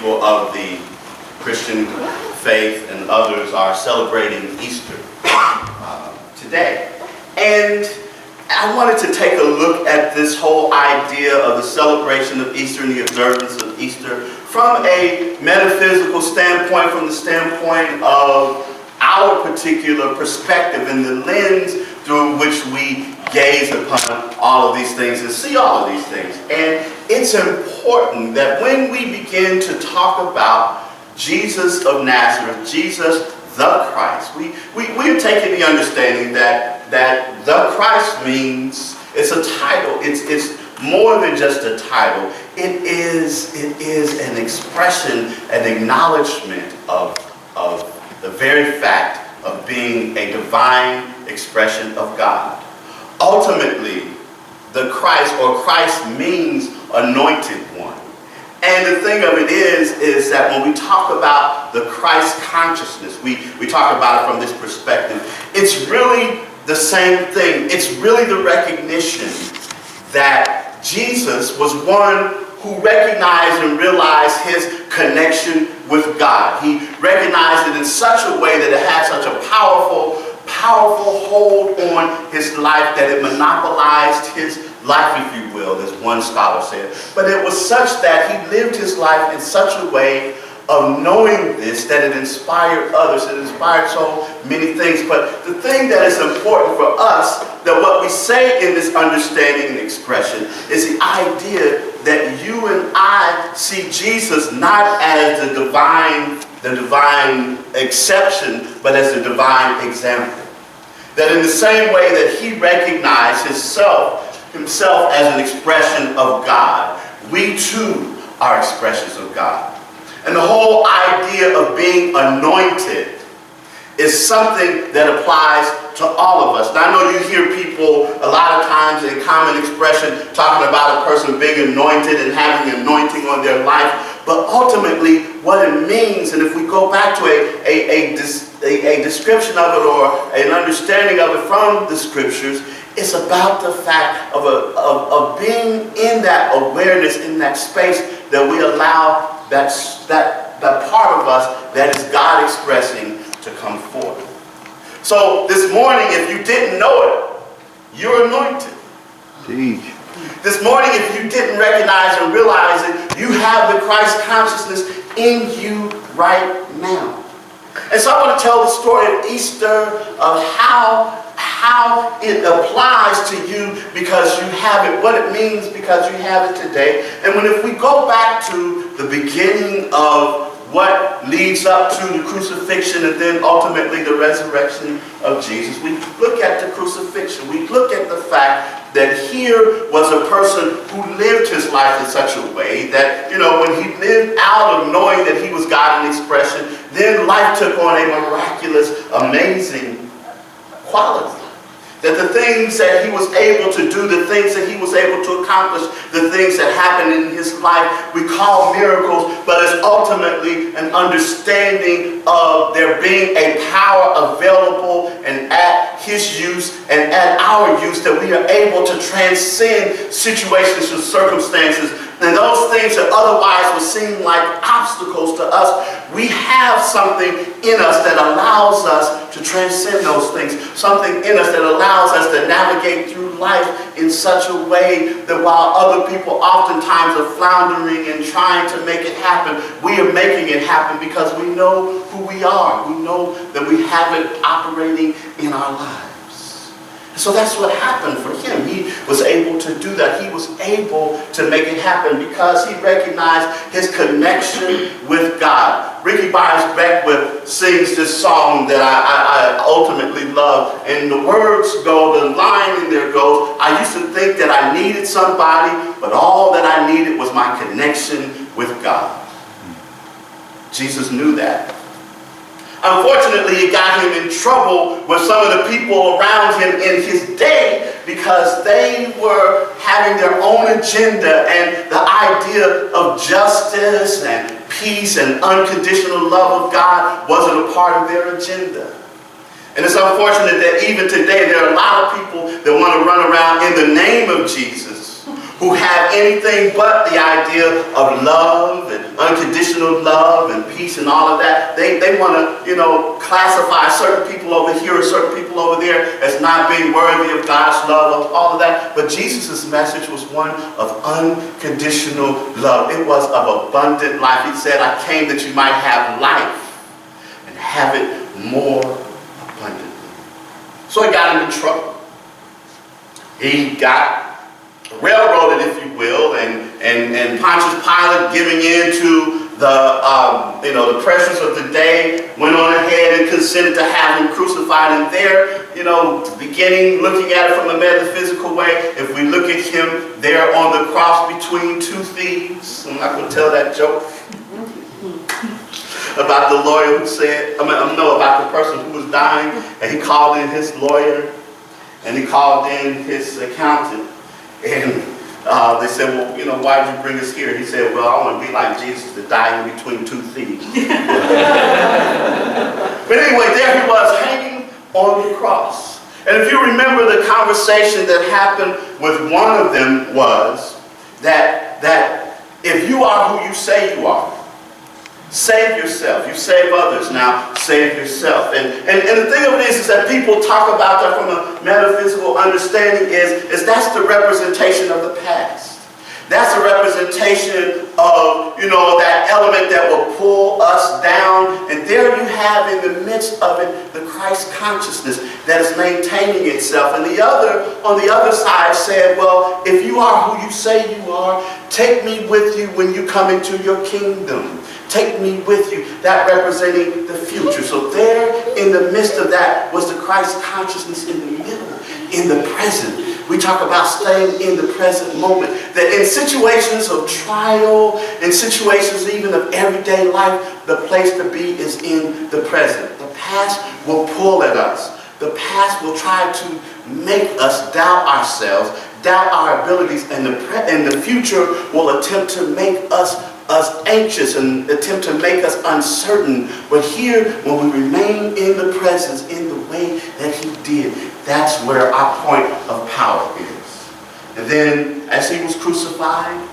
people of the Christian faith and others are celebrating Easter today. And I wanted to take a look at this whole idea of the celebration of Easter and the observance of Easter from a metaphysical standpoint, from the standpoint of our particular perspective and the lens through which we gaze upon all of these things and see all of these things. And it's important that when we begin to talk about Jesus of Nazareth, Jesus the Christ, we're taking the understanding that the Christ means, it's a title, it's more than just a title. It is an expression, an acknowledgement of the very fact of being a divine expression of God. Ultimately, the Christ, or Christ, means anointed one. And the thing of it is that when we talk about the Christ consciousness, we talk about it from this perspective, it's really the same thing. It's really the recognition that Jesus was one who recognized and realized his connection with God. He recognized it in such a way that it had such a powerful hold on his life that it monopolized his life, if you will, as one scholar said. But it was such that he lived his life in such a way of knowing this that it inspired others. It inspired so many things. But the thing that is important for us, that what we say in this understanding and expression, is the idea that you and I see Jesus not as the divine exception, but as the divine example. That in the same way that he recognized himself as an expression of God, we too are expressions of God. And the whole idea of being anointed is something that applies to all of us. Now, I know you hear people a lot of times in common expression talking about a person being anointed and having anointing on their life, but ultimately what it means, and if we go back to a description of it or an understanding of it from the scriptures, it's about the fact of being in that awareness, in that space, that we allow that part of us that is God expressing to come forth. So this morning, if you didn't know it, you're anointed. Teach. This morning, if you didn't recognize and realize it, you have the Christ consciousness in you right now. And so I want to tell the story of Easter, of how it applies to you because you have it, what it means because you have it today. And if we go back to the beginning of what leads up to the crucifixion and then ultimately the resurrection of Jesus, we look at the crucifixion. We look at the fact that here was a person who lived his life in such a way that, when he lived out of knowing that he was God in expression, then life took on a miraculous, amazing quality. That the things that he was able to do, the things that he was able to accomplish, the things that happened in his life, we call miracles, but it's ultimately an understanding of there being a power available and at his use and at our use, that we are able to transcend situations and circumstances. And those things that otherwise would seem like obstacles to us, we have something in us that allows us to transcend those things. Something in us that allows us to navigate through life in such a way that while other people oftentimes are floundering and trying to make it happen, we are making it happen because we know who we are. We know that we have it operating in our lives. So that's what happened for him. He was able to do that. He was able to make it happen because he recognized his connection with God. Ricky Byers-Beckwith sings this song that I ultimately love. And the words go, the line in there goes, I used to think that I needed somebody, but all that I needed was my connection with God. Jesus knew that. Unfortunately, it got him in trouble with some of the people around him in his day because they were having their own agenda, and the idea of justice and peace and unconditional love of God wasn't a part of their agenda. And it's unfortunate that even today there are a lot of people that want to run around in the name of Jesus who have anything but the idea of love and unconditional love and peace and all of that. They want to, classify certain people over here or certain people over there as not being worthy of God's love, all of that. But Jesus' message was one of unconditional love. It was of abundant life. He said, I came that you might have life and have it more abundantly. So he got him in trouble. He got railroaded, if you will, and Pontius Pilate, giving in to the pressures of the day, went on ahead and consented to have him crucified. And there, beginning looking at it from a metaphysical way, if we look at him there on the cross between two thieves, I'm not going to tell that joke about the lawyer who said, about the person who was dying, and he called in his lawyer, and he called in his accountant. And they said, well, why did you bring us here? He said, well, I want to be like Jesus, to die in between two thieves. But anyway, there he was, hanging on the cross. And if you remember, the conversation that happened with one of them was that if you are who you say you are, save yourself. You save others, now save yourself. And the thing of it is that people talk about that from a metaphysical understanding is that's the representation of the past. That's a representation of, that element that will pull us down. And there you have in the midst of it the Christ consciousness that is maintaining itself. And on the other side said, well, if you are who you say you are, take me with you when you come into your kingdom. Take me with you. That representing the future. So there in the midst of that was the Christ consciousness in the middle, in the present. We talk about staying in the present moment. That in situations of trial, in situations even of everyday life, the place to be is in the present. The past will pull at us. The past will try to make us doubt ourselves, doubt our abilities, and the future will attempt to make us anxious and attempt to make us uncertain. But here, when we remain in the presence in the way that he did, that's where our point of power is. And then, as he was crucified,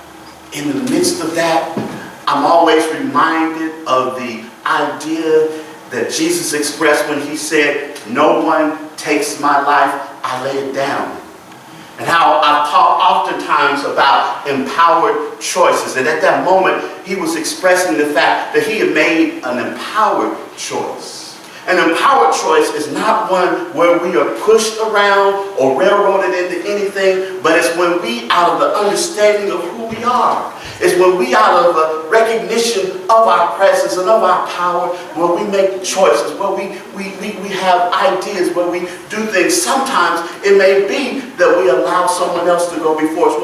in the midst of that, I'm always reminded of the idea that Jesus expressed when he said, no one takes my life, I lay it down. And how I've talked oftentimes about empowered choices. And at that moment, he was expressing the fact that he had made an empowered choice. An empowered choice is not one where we are pushed around or railroaded into anything, but it's when we, out of the understanding of who we are, it's when we, out of a recognition of our presence and of our power, where we make choices, where we have ideas, where we do things. Sometimes it may be that we allow someone else to go before us.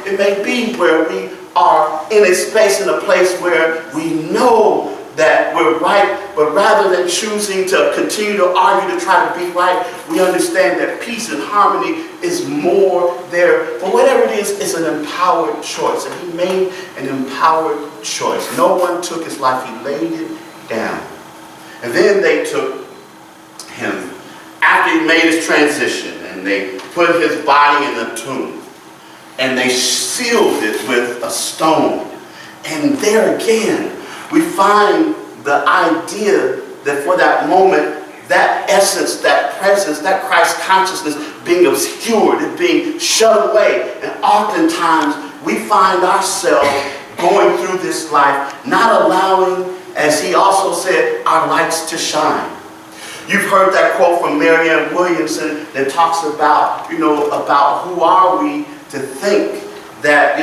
It may be where we are in a space, in a place where we know that we're right, but rather than choosing to continue to argue to try to be right, we understand that peace and harmony is more there. But whatever it is, it's an empowered choice. And he made an empowered choice. No one took his life. He laid it down. And then they took him, after he made his transition, and they put his body in a tomb, and they sealed it with a stone. And there again, we find the idea that for that moment, that essence, that presence, that Christ consciousness being obscured, it being shut away. And oftentimes we find ourselves going through this life, not allowing, as he also said, our lights to shine. You've heard that quote from Marianne Williamson that talks about, about who are we to think that,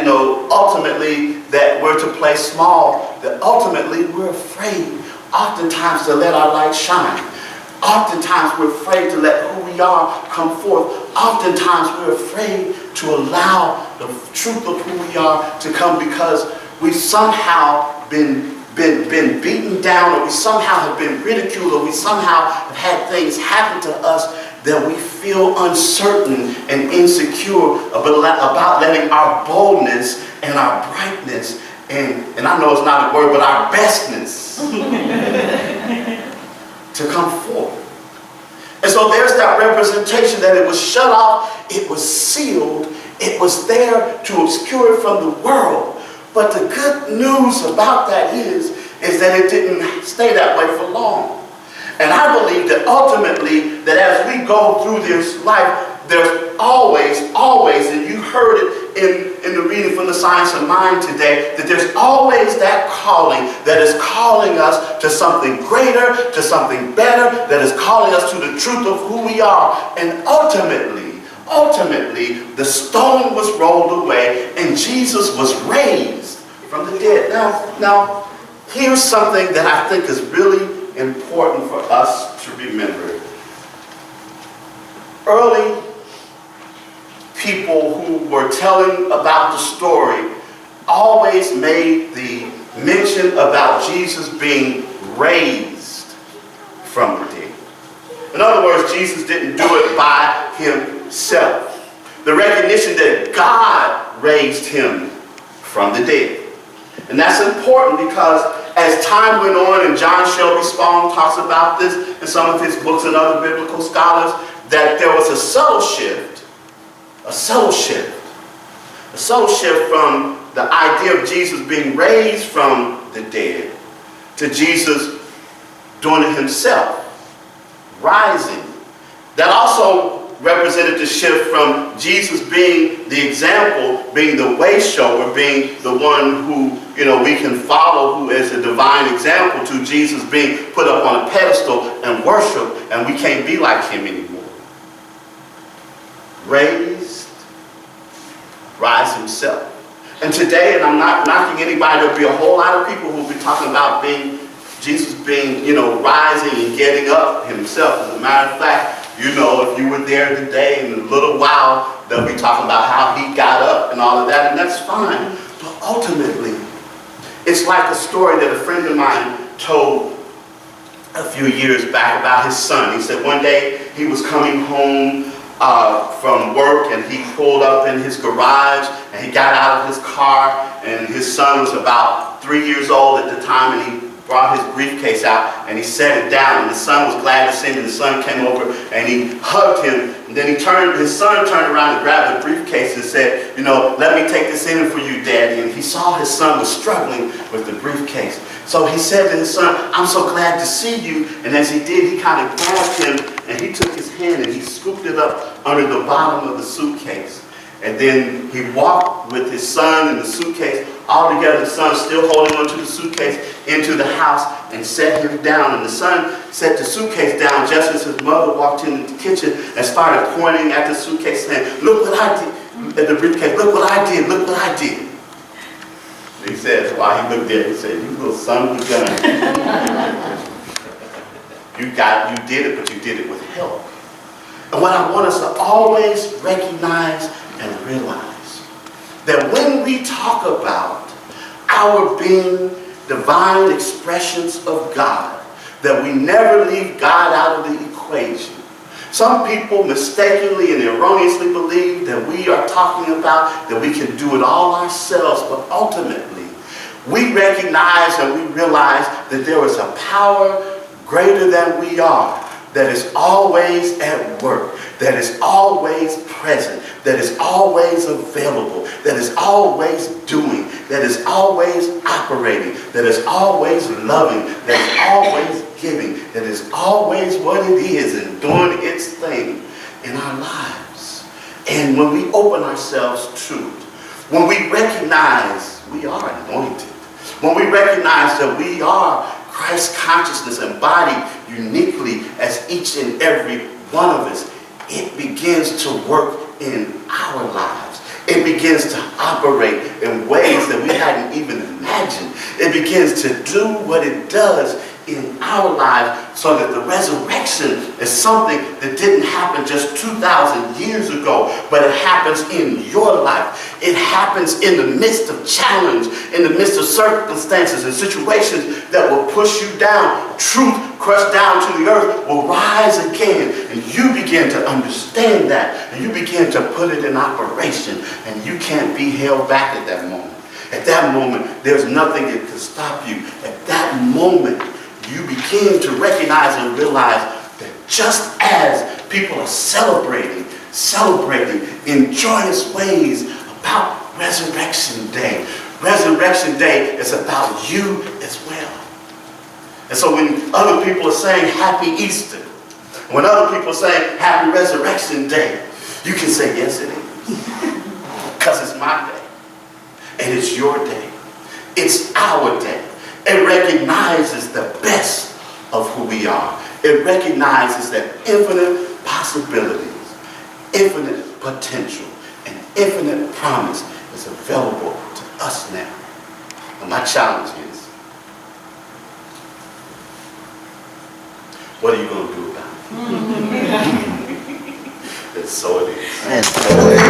ultimately that we're to play small, that ultimately we're afraid oftentimes to let our light shine. Oftentimes we're afraid to let who we are come forth. Oftentimes we're afraid to allow the truth of who we are to come because we've somehow been beaten down, or we somehow have been ridiculed, or we somehow have had things happen to us that we feel uncertain and insecure about letting our boldness and our brightness and I know it's not a word, but our bestness to come forth. And so there's that representation that it was shut off, it was sealed, It was there to obscure it from the world. But the good news about that is that it didn't stay that way for long. And I believe that ultimately, that as we go through this life, there's always, and you heard it in the reading from the Science of Mind today, that there's always that calling that is calling us to something greater, to something better, that is calling us to the truth of who we are. And ultimately, the stone was rolled away and Jesus was raised from the dead. Now, here's something that I think is really important for us to remember. Early people who were telling about the story always made the mention about Jesus being raised from the dead. In other words, Jesus didn't do it by himself. The recognition that God raised him from the dead. And that's important because as time went on, and John Shelby Spong talks about this in some of his books and other biblical scholars, that there was a subtle shift from the idea of Jesus being raised from the dead to Jesus doing it himself, rising. That also represented the shift from Jesus being the example, being the way shower, being the one who, we can follow, who is a divine example, to Jesus being put up on a pedestal and worship, and we can't be like him anymore. Raised, rise himself. And today, and I'm not knocking anybody, there'll be a whole lot of people who will be talking about Jesus being, rising and getting up himself. As a matter of fact, if you were there today, in a little while, they'll be talking about how he got up and all of that, and that's fine. But ultimately, it's like a story that a friend of mine told a few years back about his son. He said one day he was coming home from work, and he pulled up in his garage, and he got out of his car, and his son was about 3 years old at the time, and he brought his briefcase out and he set it down, and the son was glad to see him, and the son came over and he hugged him, and then his son turned around and grabbed the briefcase and said, let me take this in for you, Daddy. And he saw his son was struggling with the briefcase. So he said to his son, I'm so glad to see you. And as he did, he kind of grabbed him and he took his hand and he scooped it up under the bottom of the suitcase. And then he walked with his son and the suitcase all together, the son still holding onto the suitcase, into the house and set him down. And the son set the suitcase down just as his mother walked into the kitchen and started pointing at the suitcase saying, look what I did, at the briefcase, look what I did, look what I did. And he said, while he looked there, he said, you little son of a gun. You did it, but you did it with help. And what I want us to always recognize and realize, that when we talk about our being divine expressions of God, that we never leave God out of the equation. Some people mistakenly and erroneously believe that we are talking about that we can do it all ourselves, but ultimately we recognize and we realize that there is a power greater than we are, that is always at work, that is always present, that is always available, that is always doing, that is always operating, that is always loving, that is always giving, that is always what it is and doing its thing in our lives. And when we open ourselves to it, when we recognize we are anointed, when we recognize that we are Christ's consciousness embodied uniquely as each and every one of us, it begins to work in our lives. It begins to operate in ways that we hadn't even imagined. It begins to do what it does in our lives, so that the resurrection is something that didn't happen just 2,000 years ago, but it happens in your life. It happens in the midst of challenge, in the midst of circumstances and situations that will push you down. Truth crushed down to the earth will rise again, and you begin to understand that, and you begin to put it in operation, and you can't be held back at that moment. At that moment, there's nothing that can stop you. At that moment, you begin to recognize and realize that just as people are celebrating celebrating in joyous ways about Resurrection Day. Resurrection Day is about you as well. And so when other people are saying Happy Easter, when other people are saying Happy Resurrection Day, you can say, yes, it is. Because it's my day. And it's your day. It's our day. It recognizes the best of who we are. It recognizes that infinite possibilities, infinite potential, and infinite promise is available to us now. And my challenge is, what are you going to do about it? And so it is.